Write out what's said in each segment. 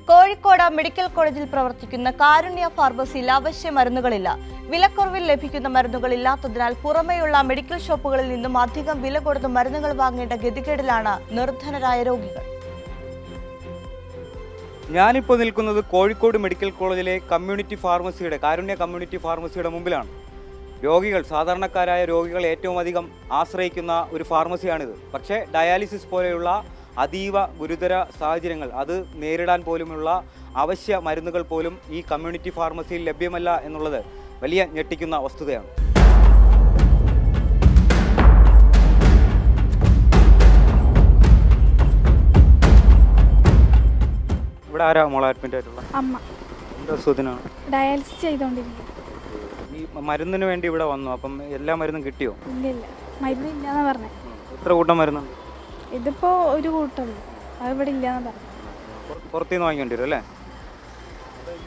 Kozhikode medical കോളേജിൽ പ്രവർത്തിക്കുന്ന കാരുണ്യ ഫാർമസിയിൽ അവശ്യ മരുന്നുകളില്ല. വിലക്കുറവിൽ ലഭിക്കുന്ന മരുന്നുകളില്ലാത്തതിനാൽ പുറമെയുള്ള മെഡിക്കൽ ഷോപ്പുകളിൽ നിന്നും അധികം വില കൊടുത്ത് മരുന്നുകൾ വാങ്ങേണ്ട ഗതികേടിലാണ് നിർധനരായ രോഗികൾ. ഞാനിപ്പോൾ നിൽക്കുന്നത് കോഴിക്കോട് മെഡിക്കൽ കോളേജിലെ കാരുണ്യ കമ്മ്യൂണിറ്റി ഫാർമസിയുടെ മുമ്പിലാണ്. രോഗികൾ, സാധാരണക്കാരായ രോഗികൾ ഏറ്റവും അധികം ആശ്രയിക്കുന്ന ഒരു ഫാർമസിയാണിത്. പക്ഷേ ഡയാലിസിസ് പോലെയുള്ള അതീവ ഗുരുതര സാഹചര്യങ്ങൾ അത് നേരിടാൻ പോലുമുള്ള അവശ്യ മരുന്നുകൾ പോലും ഈ കമ്മ്യൂണിറ്റി ഫാർമസിയിൽ ലഭ്യമല്ല എന്നുള്ളത് വലിയ ഞെട്ടിക്കുന്ന വസ്തുതയാണ്. ഇവിടെ ആരാ മോളെ അഡ്മിറ്റ് ആയിട്ടുള്ള? അമ്മ. എന്താ അസുഖത്തിനാണ്? ഡയാലിസിസ് ചെയ്തോണ്ടിരിക്കും. ഈ മരുന്നിന് വേണ്ടി ഇവിടെ വന്നു. അപ്പം എല്ലാ മരുന്നും കിട്ടിയോ? ഇല്ല, മരുന്നില്ലാന്നാ പറഞ്ഞേ. എത്ര കൂട്ടം മരുന്നുണ്ട്? ഇതിപ്പോ ഒരു കൂട്ടമല്ലോ, അത് ഇവിടെ ഇല്ലാന്ന് പറഞ്ഞു. പുറത്തുനിന്ന് വാങ്ങിക്കേണ്ടി വരും അല്ലേ?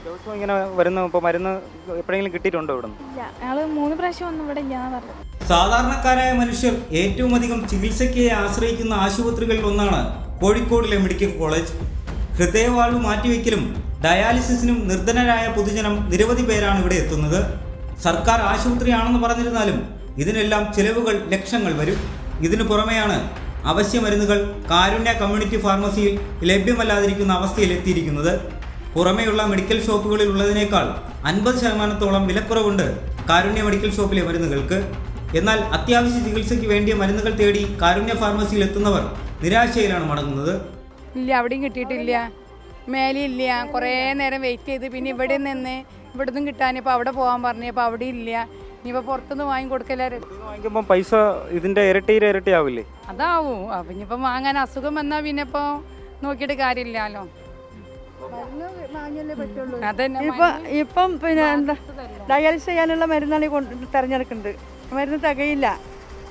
ദിവസം ഇങ്ങനെ വരുന്ന ഇപ്പോൾ മരുന്ന് എപ്പോഴെങ്കിലും കിട്ടിയിട്ടുണ്ടോ ഇവിടെ? ഇല്ല, ഞങ്ങള് 3 പ്രാവശ്യം ഒന്നും ഇവിടെ ഇല്ലാന്ന് പറഞ്ഞു. സാധാരണക്കാരായ മനുഷ്യർ ഏറ്റവും അധികം ചികിത്സയ്ക്ക് ആശ്രയിക്കുന്ന ആശുപത്രികളിൽ ഒന്നാണ് കോഴിക്കോടിലെ മെഡിക്കൽ കോളേജ്. ഹൃദയവാൾവ് മാറ്റിവെക്കലും ഡയാലിസിസിനും നിർധനരായ പൊതുജനം നിരവധി പേരാണ് ഇവിടെ എത്തുന്നത്. സർക്കാർ ആശുപത്രിയാണെന്ന് പറഞ്ഞിരുന്നാലും ഇതിനെല്ലാം ചിലവുകൾ ലക്ഷങ്ങൾ വരും. ഇതിനു പുറമെയാണ് അവശ്യ മരുന്നുകൾ കാരുണ്യ കമ്മ്യൂണിറ്റി ഫാർമസിയിൽ ലഭ്യമല്ലാതിരിക്കുന്ന അവസ്ഥയിൽ എത്തിയിരിക്കുന്നത്. പുറമെയുള്ള മെഡിക്കൽ ഷോപ്പുകളിൽ ഉള്ളതിനേക്കാൾ 50% വിലക്കുറവുണ്ട് കാരുണ്യ മെഡിക്കൽ ഷോപ്പിലെ മരുന്നുകൾക്ക്. എന്നാൽ അത്യാവശ്യ ചികിത്സയ്ക്ക് വേണ്ടിയ മരുന്നുകൾ തേടി കാരുണ്യ ഫാർമസിയിൽ എത്തുന്നവർ നിരാശയിലാണ് മടങ്ങുന്നത്. ഇല്ല, അവിടെയും കിട്ടിയിട്ടില്ല, മേലെയില്ല. കുറേ നേരം വെയിറ്റ് ചെയ്ത് പിന്നെ ഇവിടെ നിന്ന് ഇവിടുന്ന് കിട്ടാനിപ്പോൾ അവിടെ പോകാൻ പറഞ്ഞപ്പോൾ അവിടെ ഇല്ല. ഇനിയിപ്പോൾ പുറത്തുനിന്ന് വാങ്ങിക്കൊടുക്കലാരും. വാങ്ങിക്കുമ്പോൾ പൈസ ഇതിൻ്റെ ഇരട്ടിയാവില്ലേ? അതാവും. അപ്പം ഇനിയിപ്പം വാങ്ങാൻ അസുഖം വന്നാൽ പിന്നെ ഇപ്പോൾ നോക്കിയിട്ട് കാര്യമില്ലല്ലോ. ഇപ്പം പിന്നെ എന്താ ഡയാലിസിസ് ചെയ്യാനുള്ള മരുന്നാണ് തിരഞ്ഞെടുക്കുന്നത്. മരുന്ന് തികയില്ല.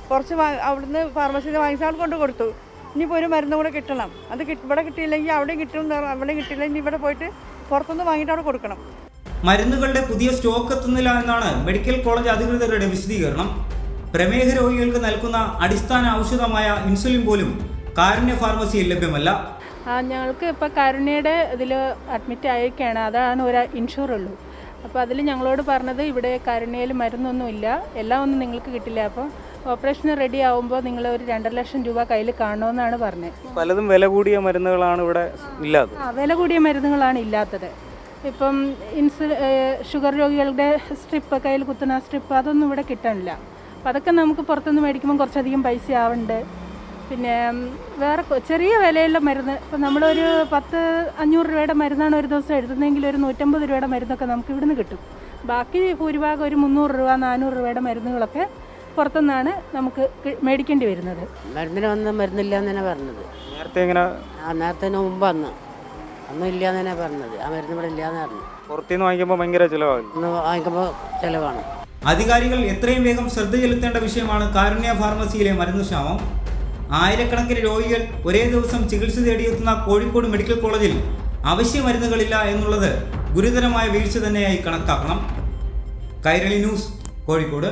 കുറച്ച് അവിടുന്ന് ഫാർമസിയിൽ വാങ്ങിച്ചാൽ കൊണ്ട് കൊടുത്തു. ഇനിയിപ്പോൾ ഒരു മരുന്ന് കൂടെ കിട്ടണം. അത് ഇവിടെ കിട്ടിയില്ലെങ്കിൽ അവിടെ കിട്ടും, അവിടെ കിട്ടിയില്ല. ഇനി ഇവിടെ പോയിട്ട് പുറത്തുനിന്ന് വാങ്ങിയിട്ട് അവിടെ കൊടുക്കണം. മരുന്നുകളുടെ പുതിയ സ്റ്റോക്ക് എത്തുന്നില്ല എന്നാണ് മെഡിക്കൽ കോളേജ് അധികൃതരുടെ വിശദീകരണം. പ്രമേഹ രോഗികൾക്ക് നൽകുന്ന അടിസ്ഥാന ഔഷധമായ ഇൻസുലിൻ പോലും കാരുണ്യ ഫാർമസിയിൽ ലഭ്യമല്ല. ഞങ്ങൾക്ക് ഇപ്പോൾ കാരുണ്യയുടെ ഇതിൽ അഡ്മിറ്റ് ആയിരിക്കുകയാണ്. അതാണ് ഒരു ഇൻഷുർ ഉള്ളൂ. അപ്പോൾ അതിൽ ഞങ്ങളോട് പറഞ്ഞത് ഇവിടെ കാരുണ്യയിൽ മരുന്നൊന്നുമില്ല, എല്ലാം ഒന്നും നിങ്ങൾക്ക് കിട്ടില്ല. അപ്പോൾ ഓപ്പറേഷൻ റെഡി ആവുമ്പോൾ നിങ്ങൾ ഒരു 2.5 ലക്ഷം രൂപ കയ്യിൽ കാണുമെന്നാണ് പറഞ്ഞത്. പലതും വില കൂടിയ മരുന്നുകളാണ് ഇവിടെ ഇല്ലാത്തത്. വില കൂടിയ മരുന്നുകളാണ് ഇല്ലാത്തത്. ഇപ്പം ഷുഗർ രോഗികളുടെ സ്ട്രിപ്പ്, കയ്യിൽ കുത്തുന്ന സ്ട്രിപ്പ്, അതൊന്നും ഇവിടെ കിട്ടാനില്ല. അപ്പം അതൊക്കെ നമുക്ക് പുറത്തുനിന്ന് മേടിക്കുമ്പോൾ കുറച്ചധികം പൈസ ആവുന്നുണ്ട്. പിന്നെ വേറെ ചെറിയ വിലയുള്ള മരുന്ന്, ഇപ്പം നമ്മളൊരു 500 രൂപയുടെ മരുന്നാണ് ഒരു ദിവസം എടുത്തുന്നതെങ്കിൽ ഒരു 150 രൂപയുടെ മരുന്നൊക്കെ നമുക്ക് ഇവിടുന്ന് കിട്ടും. ബാക്കി ഭൂരിഭാഗം ഒരു 300 രൂപ 400 രൂപയുടെ മരുന്നുകളൊക്കെ പുറത്തുനിന്നാണ് നമുക്ക് മേടിക്കേണ്ടി വരുന്നത്. മരുന്നിന് വന്ന് മരുന്നില്ല എന്ന് തന്നെ പറഞ്ഞത്. നേരത്തെ മുമ്പ് ഒന്നും ഇല്ല എന്ന് തന്നെ പറഞ്ഞത്. ആ മരുന്ന് ഇവിടെ ഇല്ലാന്ന് പറഞ്ഞു. പുറത്തുനിന്ന് വാങ്ങിക്കുമ്പോൾ ഭയങ്കര ചിലവാണ്. വാങ്ങിക്കുമ്പോൾ ചിലവാണ്. അധികാരികൾ എത്രയും വേഗം ശ്രദ്ധ ചെലുത്തേണ്ട വിഷയമാണ് കാരുണ്യ ഫാർമസിയിലെ മരുന്ന് ക്ഷാമം. ആയിരക്കണക്കിന് രോഗികൾ ഒരേ ദിവസം ചികിത്സ തേടിയെത്തുന്ന കോഴിക്കോട് മെഡിക്കൽ കോളേജിൽ അവശ്യ മരുന്നുകളില്ല എന്നുള്ളത് ഗുരുതരമായ വീഴ്ച തന്നെയായി കണക്കാക്കണം. കൈരളി ന്യൂസ്, കോഴിക്കോട്.